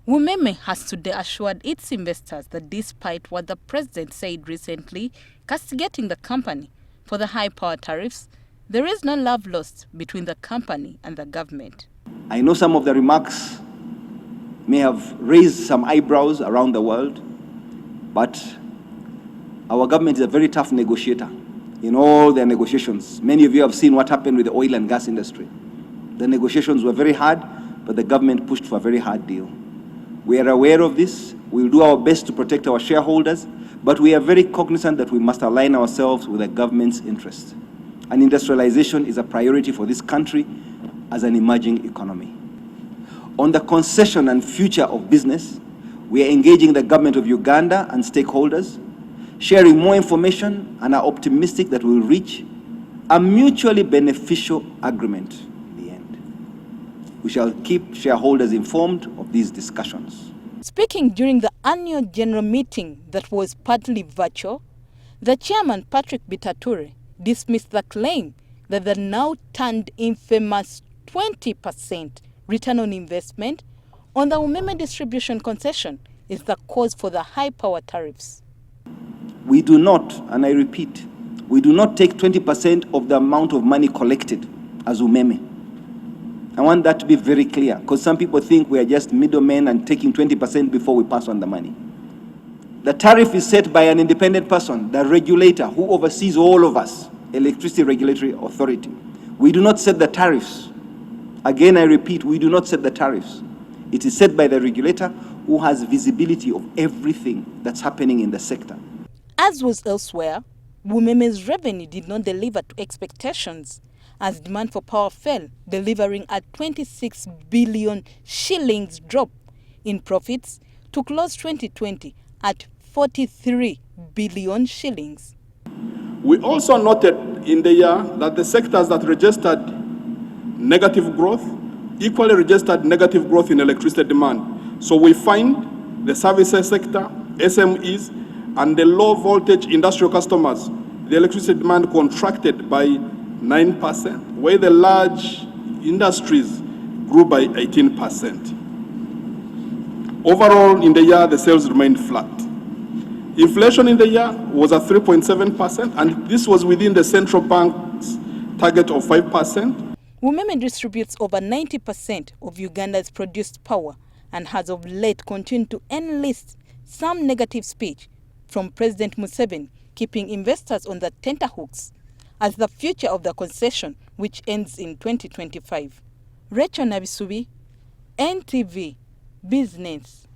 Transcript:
UMEME has today assured its investors that despite what the president said recently, castigating the company for the high power tariffs, there is no love lost between the company and the government. I know some of the remarks may have raised some eyebrows around the world, but our government is a very tough negotiator in all their negotiations. Many of you have seen what happened with the oil and gas industry. The negotiations were very hard, but the government pushed for a very hard deal. We are aware of this. We will do our best to protect our shareholders, but we are very cognizant that we must align ourselves with the government's interest. And industrialization is a priority for this country as an emerging economy. On the concession and future of business, we are engaging the government of Uganda and stakeholders, sharing more information, and are optimistic that we will reach a mutually beneficial agreement in the end. We shall keep shareholders informed of these discussions. Speaking during the annual general meeting that was partly virtual, the chairman, Patrick Bitaure, dismissed the claim that the now turned infamous 20% return on investment on the UMEME distribution concession is the cause for the high power tariffs. We do not, and I repeat, we do not take 20% of the amount of money collected as UMEME. I want that to be very clear, because some people think we are just middlemen and taking 20% before we pass on the money. The tariff is set by an independent person, the regulator, who oversees all of us, Electricity Regulatory Authority. We do not set the tariffs. Again, I repeat, we do not set the tariffs. It is set by the regulator who has visibility of everything that's happening in the sector. As was elsewhere, UMEME's revenue did not deliver to expectations as demand for power fell, delivering a 26 billion shillings drop in profits to close 2020 at 43 billion shillings. We also noted in the year that the sectors that registered negative growth equally registered negative growth in electricity demand. So we find the services sector, SMEs, and the low voltage industrial customers, the electricity demand contracted by 9%, where the large industries grew by 18%. Overall, in the year, the sales remained flat. Inflation in the year was at 3.7%, and this was within the central bank's target of 5%. UMEME distributes over 90% of Uganda's produced power and has of late continued to enlist some negative speech from President Museveni, keeping investors on the tenterhooks as the future of the concession, which ends in 2025. Rachel Nabisubi, NTV Business.